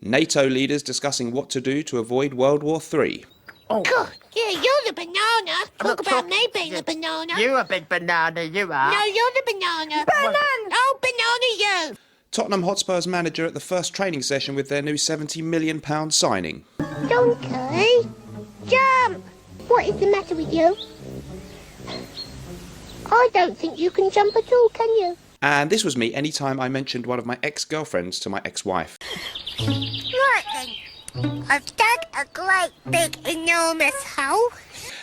NATO leaders discussing what to do to avoid World War III. Oh. God, yeah, you're the banana. Talk about me being the banana. You a big banana, you are. No, you're the banana. Banana. Oh, banana you. Tottenham Hotspur's manager at the first training session with their new £70 million signing. Donkey, jump. What is the matter with you? I don't think you can jump at all, can you? And this was me anytime I mentioned one of my ex-girlfriends to my ex-wife. Right then. I've dug a great big enormous hole.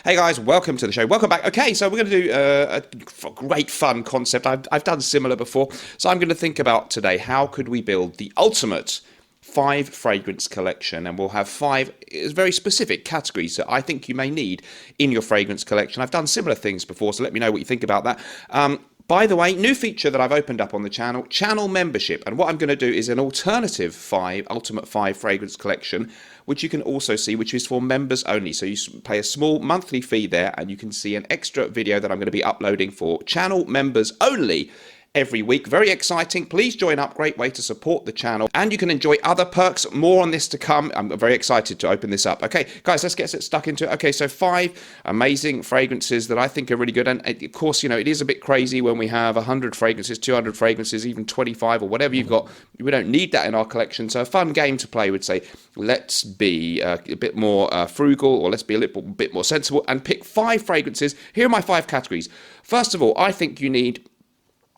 Hey guys, welcome to the show. Welcome back. Okay, so we're going to do a great fun concept. I've done similar before. So I'm going to think about today, how could we build the ultimate 5 fragrance collection, and we'll have 5 very specific categories that I think you may need in your fragrance collection. I've done similar things before, so let me know what you think about that. By the way, new feature that I've opened up on the channel membership, and what I'm going to do is an alternative ultimate 5 fragrance collection, which you can also see, which is for members only. So you pay a small monthly fee there, and you can see an extra video that I'm going to be uploading for channel members only every week. Very exciting. Please join up. Great way to support the channel, and you can enjoy other perks. More on this to come. I'm very excited to open this up. Okay, guys, let's get stuck into it. Okay, so 5 amazing fragrances that I think are really good, and of course, you know, it is a bit crazy when we have 100 fragrances, 200 fragrances, even 25 or whatever you've got. We don't need that in our collection. So a fun game to play would say, let's be a bit more frugal, or let's be a little bit more sensible and pick 5 fragrances. Here are my 5 categories. First of all, I think you need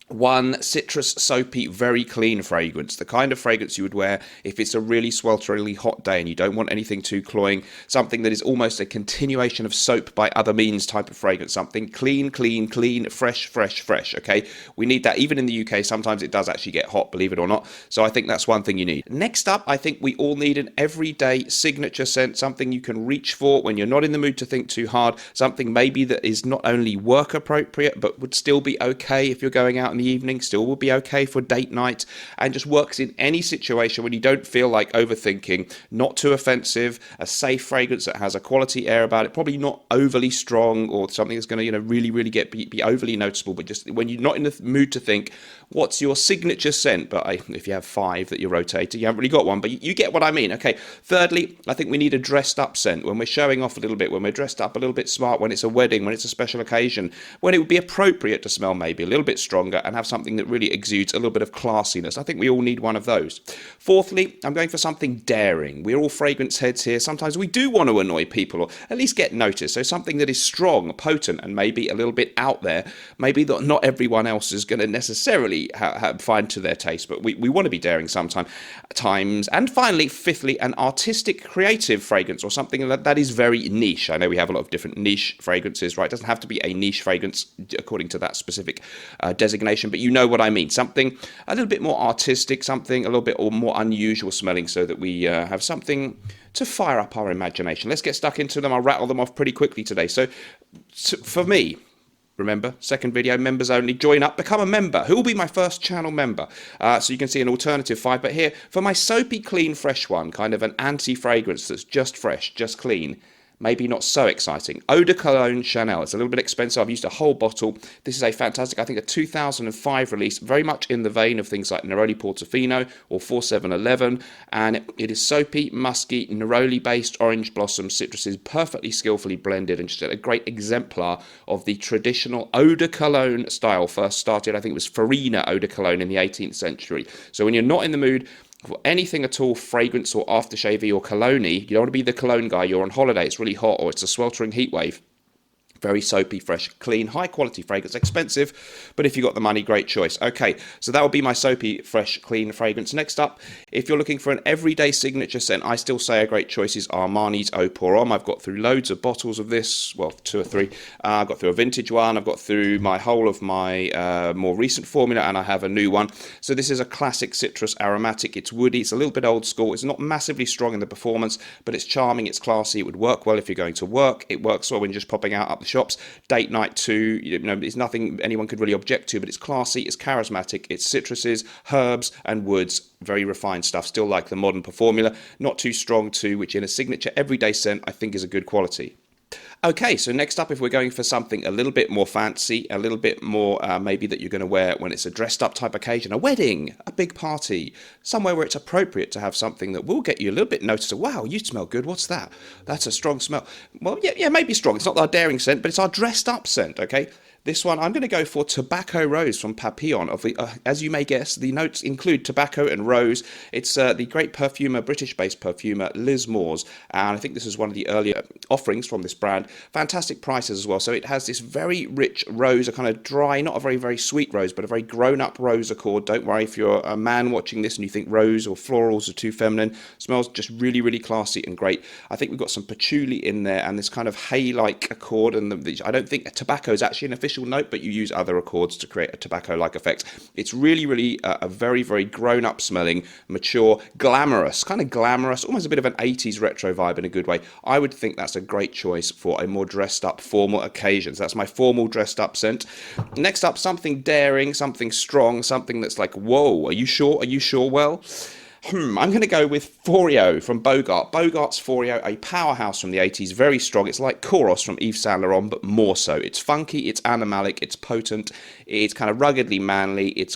one citrus, soapy, very clean fragrance, the kind of fragrance you would wear if it's a really swelteringly hot day and you don't want anything too cloying, something that is almost a continuation of soap by other means type of fragrance, something clean, fresh, okay? We need that. Even in the UK, sometimes it does actually get hot, believe it or not, so I think that's one thing you need. Next up, I think we all need an everyday signature scent, something you can reach for when you're not in the mood to think too hard, something maybe that is not only work appropriate, but would still be okay if you're going out in the evening, still will be okay for date night, and just works in any situation when you don't feel like overthinking. Not too offensive, a safe fragrance that has a quality air about it, probably not overly strong or something that's going to, you know, really be overly noticeable, but just when you're not in the mood to think, what's your signature scent? But if you have 5 that you're rotating, you haven't really got one, but you get what I mean. Okay, thirdly, I think we need a dressed up scent when we're showing off a little bit, when we're dressed up a little bit smart, when it's a wedding, when it's a special occasion, when it would be appropriate to smell maybe a little bit stronger and have something that really exudes a little bit of classiness. I think we all need one of those. Fourthly, I'm going for something daring. We're all fragrance heads here. Sometimes we do want to annoy people or at least get noticed. So something that is strong, potent, and maybe a little bit out there. Maybe that not everyone else is going to necessarily find to their taste, but we want to be daring sometimes. And finally, fifthly, an artistic, creative fragrance or something that is very niche. I know we have a lot of different niche fragrances, right? It doesn't have to be a niche fragrance according to that specific designation, but you know what I mean. Something a little bit more artistic, something a little bit more unusual smelling, so that we have something to fire up our imagination. Let's get stuck into them. I'll rattle them off pretty quickly today. So for me, remember, second video, members only, join up, become a member. Who will be my first channel member? So you can see an alternative 5, but here, for my soapy, clean, fresh one, kind of an anti-fragrance that's just fresh, just clean, maybe not so exciting. Eau de Cologne Chanel. It's a little bit expensive. I've used a whole bottle. This is a fantastic, I think, a 2005 release, very much in the vein of things like Neroli Portofino or 4711. And it is soapy, musky, neroli-based orange blossom citruses, perfectly skillfully blended, and just a great exemplar of the traditional Eau de Cologne style. First started, I think it was Farina Eau de Cologne in the 18th century. So when you're not in the mood for anything at all, fragrance or aftershave or cologne-y, you don't want to be the cologne guy, you're on holiday, it's really hot, or it's a sweltering heat wave. Very soapy, fresh, clean, high quality fragrance. Expensive, but if you got the money, great choice. Okay, so that would be my soapy, fresh, clean fragrance. Next up, if you're looking for an everyday signature scent, I still say a great choice is Armani's Eau Pour Homme. I've got through loads of bottles of this, well, 2 or 3. I've got through a vintage one, I've got through my whole of my more recent formula, and I have a new one. So this is a classic citrus aromatic. It's woody, it's a little bit old school, it's not massively strong in the performance, but it's charming, it's classy, it would work well if you're going to work, it works well when you're just popping out up the shops. Date night too, you know, it's nothing anyone could really object to, but it's classy, it's charismatic, it's citruses, herbs and woods, very refined stuff, still like the modern formula, not too strong too, which in a signature everyday scent I think is a good quality. Okay, so next up, if we're going for something a little bit more fancy, a little bit more maybe that you're going to wear when it's a dressed up type occasion, a wedding, a big party, somewhere where it's appropriate to have something that will get you a little bit noticed. Wow, you smell good. What's that? That's a strong smell. Well, yeah, maybe strong. It's not our daring scent, but it's our dressed up scent, okay? This one, I'm going to go for Tobacco Rose from Papillon. As you may guess, the notes include tobacco and rose. It's the great perfumer, British-based perfumer, Liz Moore's. And I think this is one of the earlier offerings from this brand. Fantastic prices as well. So it has this very rich rose, a kind of dry, not a very, very sweet rose, but a very grown-up rose accord. Don't worry if you're a man watching this and you think rose or florals are too feminine. Smells just really, really classy and great. I think we've got some patchouli in there and this kind of hay-like accord. And I don't think tobacco is actually an official note, but you use other accords to create a tobacco-like effect. It's really, really a very, very grown-up smelling, mature, glamorous, almost a bit of an 80s retro vibe in a good way. I would think that's a great choice for a more dressed-up, formal occasion. So that's my formal dressed-up scent. Next up, something daring, something strong, something that's like, whoa, are you sure? Are you sure? Well, I'm going to go with Foreo from Bogart. Bogart's Foreo, a powerhouse from the 80s, very strong. It's like Koros from Yves Saint Laurent, but more so. It's funky, it's animalic, it's potent, it's kind of ruggedly manly, it's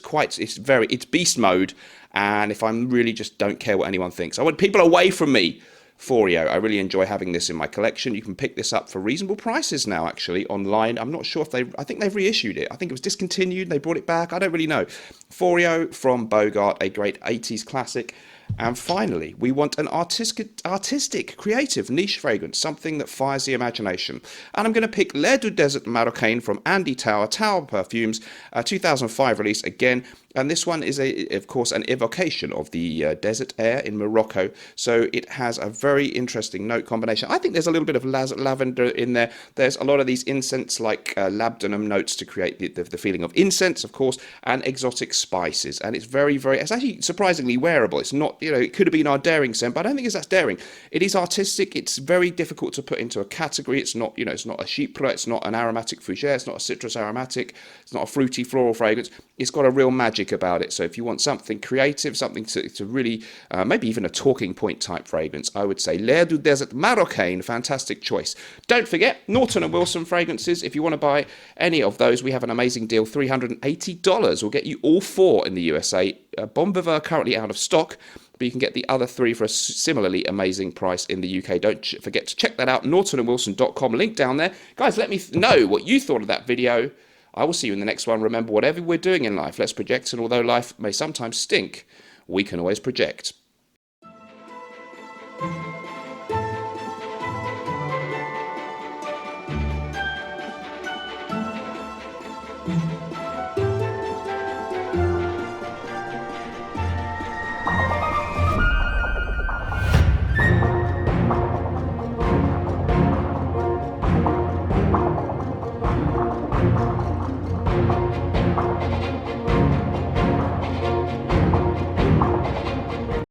beast mode, and if I'm really just don't care what anyone thinks. I want people away from me. Foreo. I really enjoy having this in my collection. You can pick this up for reasonable prices now, actually, online. I'm not sure if I think they've reissued it. I think it was discontinued. They brought it back. I don't really know. Foreo from Bogart, a great 80s classic. And finally, we want an artistic, creative, niche fragrance, something that fires the imagination. And I'm going to pick L'air du Desert Marocain from Andy Tower, Tower Perfumes, 2005 release again. And this one is, of course, an evocation of the desert air in Morocco. So it has a very interesting note combination. I think there's a little bit of lavender in there. There's a lot of these incense-like labdanum notes to create the feeling of incense, of course, and exotic spices. And it's it's actually surprisingly wearable. It's not, it could have been our daring scent, but I don't think it's that daring. It is artistic. It's very difficult to put into a category. It's not, it's not a chypre. It's not an aromatic fougere. It's not a citrus aromatic. It's not a fruity floral fragrance. It's got a real magic about it. So if you want something creative, something to really, maybe even a talking point type fragrance, I would say L'air du Desert Marocain, fantastic choice. Don't forget, Norton & Wilson fragrances. If you want to buy any of those, we have an amazing deal, $380 will get you all 4 in the USA. Bon Vivant currently out of stock, but you can get the other 3 for a similarly amazing price in the UK. Don't forget to check that out, nortonandwilson.com, link down there. Guys, let me know what you thought of that video. I will see you in the next one. Remember, whatever we're doing in life, let's project, and although life may sometimes stink, we can always project.